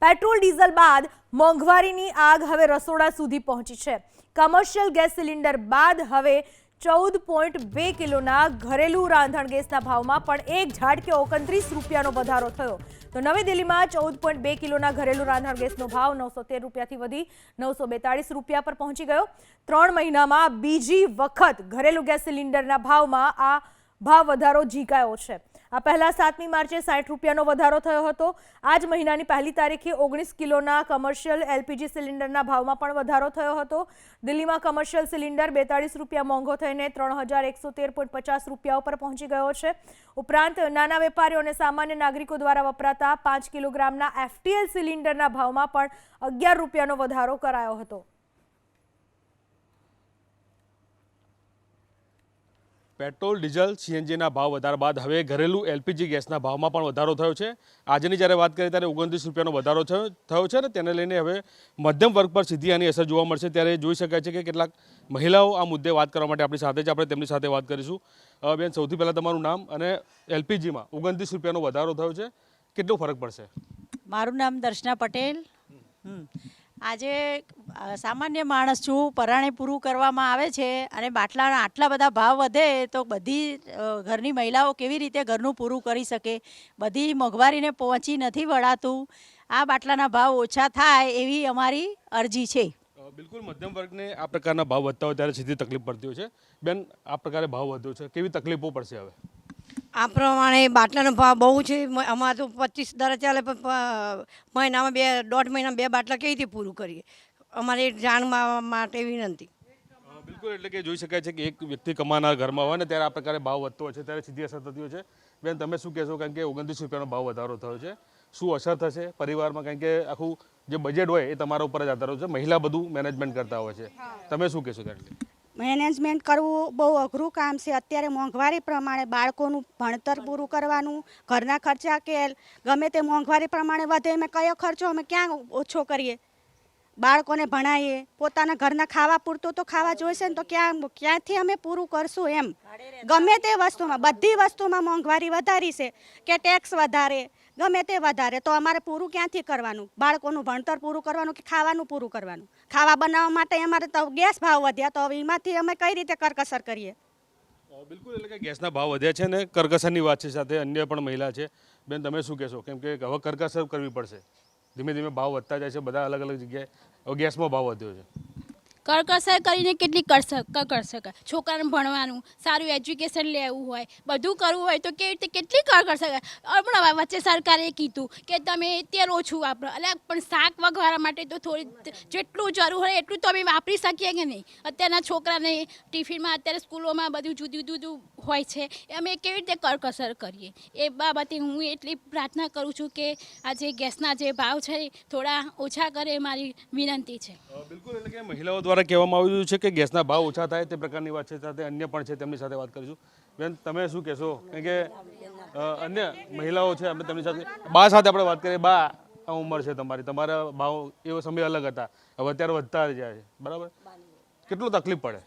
Petrol diesel બાદ મોંઘવારીની આગ હવે રસોડા સુધી પહોંચી છે। કમર્શિયલ ગેસ સિલિન્ડર બાદ હવે 14.2 કિલોના ઘરેલું રાંધણ ગેસના ભાવમાં પણ એક ઝાટકે 29 રૂપિયાનો વધારો થયો। તો નવી દિલ્હીમાં 14.2 કિલોના ઘરેલું રાંધણ ગેસનો ભાવ 913 રૂપિયાથી વધી 942 રૂપિયા પર પહોંચી ગયો। 3 મહિનામાં બીજી વખત ઘરેલું ગેસ સિલિન્ડરના ભાવમાં આ ભાવ વધારો ઝીકાયો છે। આ પહેલા 7મી માર્ચે 60 રૂપિયાનો વધારો થયો હતો। આ જ મહિનાની પહેલી તારીખે 19 કિલોના કમર્શિયલ એલપીજી સિલિન્ડરના ભાવમાં પણ વધારો થયો હતો। દિલ્હીમાં કમર્શિયલ સિલિન્ડર 42 રૂપિયા મોંઘો થઈને 3113.50 રૂપિયા ઉપર પહોંચી ગયો છે। ઉપરાંત નાના વેપારીઓ અને સામાન્ય નાગરિકો દ્વારા વપરાતા 5 કિલોગ્રામના એફટીએલ સિલિન્ડરના ભાવમાં પણ 11 રૂપિયાનો વધારો કરાયો હતો। પેટ્રોલ ડીઝલ સીએનજીના ભાવ વધારા બાદ હવે ઘરેલું એલપીજી ગેસના ભાવમાં પણ વધારો થયો છે। આજની જ્યારે વાત કરીએ ત્યારે 29 રૂપિયાનો વધારો થયો છે ને તેને લઈને હવે મધ્યમ વર્ગ પર સીધી આની અસર જોવા મળશે। ત્યારે જોઈ શકાય છે કે કેટલાક મહિલાઓ આ મુદ્દે વાત કરવા માટે આપણી સાથે જ આપણે તેમની સાથે વાત કરીશું। બેન, સૌથી પહેલાં તમારું નામ અને એલપીજીમાં 29 રૂપિયાનો વધારો થયો છે, કેટલો ફરક પડશે? મારું નામ દર્શના પટેલ। આજે સામાન્ય માણસ છું, પરાણે પૂરું કરવામાં આવે છે અને બાટલાના આટલા બધા ભાવ વધે તો બધી ઘરની મહિલાઓ કેવી રીતે ઘરનું પૂરું કરી શકે? બધી મોંઘવારીને પહોંચી નથી વળાતું। આ બાટલાના ભાવ ઓછા થાય એવી અમારી અરજી છે। બિલકુલ, મધ્યમ વર્ગને આ પ્રકારના ભાવ વધતા હોય ત્યારે સીધી તકલીફ પડતી હોય છે। બેન, આ પ્રકારે ભાવ વધ્યો છે, કેવી તકલીફો પડશે હવે? આ પ્રમાણે બાટલાનો ભાવ બહુ છે। અમારે તો 25 દર ચાલે, મહિનામાં 1.5 મહિનામાં 2 બાટલા કેવી રીતે પૂરું કરીએ? અમારે જાણ માટે વિનંતી। બિલકુલ, એટલે કે જોઈ શકાય છે કે એક વ્યક્તિ કમાનાર ઘરમાં હોય ને ત્યારે આ પ્રકારે ભાવ વધતો હોય છે ત્યારે સીધી અસર થતી હોય છે। બેન, તમે શું કહેશો? કારણ કે 29 રૂપિયાનો ભાવ વધારો થયો છે, શું અસર થશે પરિવારમાં? કારણ કે આખું જે બજેટ હોય એ તમારા ઉપર જ આધાર હોય છે, મહિલા બધું મેનેજમેન્ટ કરતા હોય છે, તમે શું કહેશો ત્યારે? મેનેજમેન્ટ કરવું બહુ અઘરું કામ છે। અત્યારે મોંઘવારી પ્રમાણે બાળકોનું ભણતર પૂરું કરવાનું, ઘરના ખર્ચા કે ગમે તે મોંઘવારી પ્રમાણે વધે, અમે કયો ખર્ચો અમે ક્યાં ઓછો કરીએ? બાળકોને ભણાવીએ, પોતાના ઘરના ખાવા પૂરતું તો ખાવા જોઈશે ને, તો ક્યાંથી અમે પૂરું કરશું? એમ ગમે તે વસ્તુમાં, બધી વસ્તુમાં મોંઘવારી વધારી છે કે ટેક્સ વધારે, ગમે તે વધારે, તો અમારે પૂરું ક્યાંથી કરવાનું? બાળકોનું ભણતર પૂરું કરવાનું કે ખાવાનું પૂરું કરવાનું? ખાવા બનાવવા માટે અમારે તો ગેસ ભાવ વધ્યા, તો હવે એમાંથી અમે કઈ રીતે કરકસર કરીએ? બિલકુલ, એટલે કે ગેસના ભાવ વધ્યા છે ને કરકસરની વાત છે, સાથે અન્ય પણ મહિલા છે। બેન, તમે શું કહેશો? કેમ કે હવે કરકસર કરવી પડશે, ધીમે ધીમે ભાવ વધતા જાય છે, બધા અલગ અલગ જગ્યાએ હવે ગેસમાં ભાવ વધ્યો છે। કરકસર કરીને કેટલી કરશે? છોકરાને ભણવાનું, સારું એજ્યુકેશન લેવું હોય, બધું કરવું હોય તો કેવી રીતે કેટલી કરકસર? પણ વચ્ચે સરકારે કીધું કે તમે તેલ ઓછું વાપરો, એટલે પણ શાક વઘારવા માટે તો થોડી જેટલું જરૂર હોય એટલું તો અમે વાપરી શકીએ કે નહીં? અત્યારના છોકરાને ટિફિનમાં, અત્યારે સ્કૂલોમાં બધું જુદું જુદું હોય છે, અમે કેવી રીતે કરકસર કરીએ? એ બાબતે હું એટલી પ્રાર્થના કરું છું કે આ જે ગેસના જે ભાવ છે થોડા ઓછા કરે, મારી વિનંતી છે। બિલકુલ, એટલે કે મહિલાઓ દ્વારા કહેવામાં આવ્યું છે કે ગેસના ભાવ ઓછા થાય તે પ્રકારની વાત છે, સાથે અન્ય પણ છે, તેમની સાથે વાત કરીશું। બેન, તમે શું કહેશો? કારણ કે અન્ય મહિલાઓ છે, આપણે તેમની સાથે બા સાથે આપણે વાત કરીએ। બા, આ ઉંમર છે તમારા ભાવ એવો સમય અલગ હતા, હવે અત્યારે વધતા જાય છે, બરાબર? કેટલું તકલીફ પડે?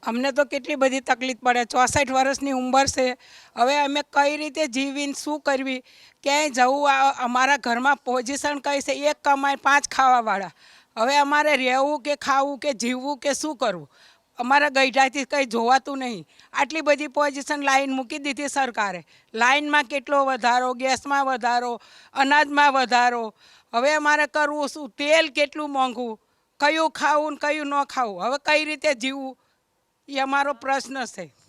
અમને તો કેટલી બધી તકલીફ પડે। 64 વર્ષની ઉંમર છે, હવે અમે કઈ રીતે જીવીને શું કરવી? ક્યાંય જવું? અમારા ઘરમાં પોઝિશન કઈ છે? એક કમાય 5 ખાવાવાળા। હવે અમારે રહેવું કે ખાવું કે જીવવું કે શું કરવું? અમારા ગઈઢાથી કંઈ જોવાતું નહીં। આટલી બધી પોઝિશન લાઈન મૂકી દીધી સરકારે। લાઈનમાં કેટલો વધારો, ગેસમાં વધારો, અનાજમાં વધારો, હવે અમારે કરવું શું? તેલ કેટલું મોંઘું, કયું ખાવું ને કયું ન ખાવું? હવે કઈ રીતે જીવવું એ અમારો પ્રશ્ન છે।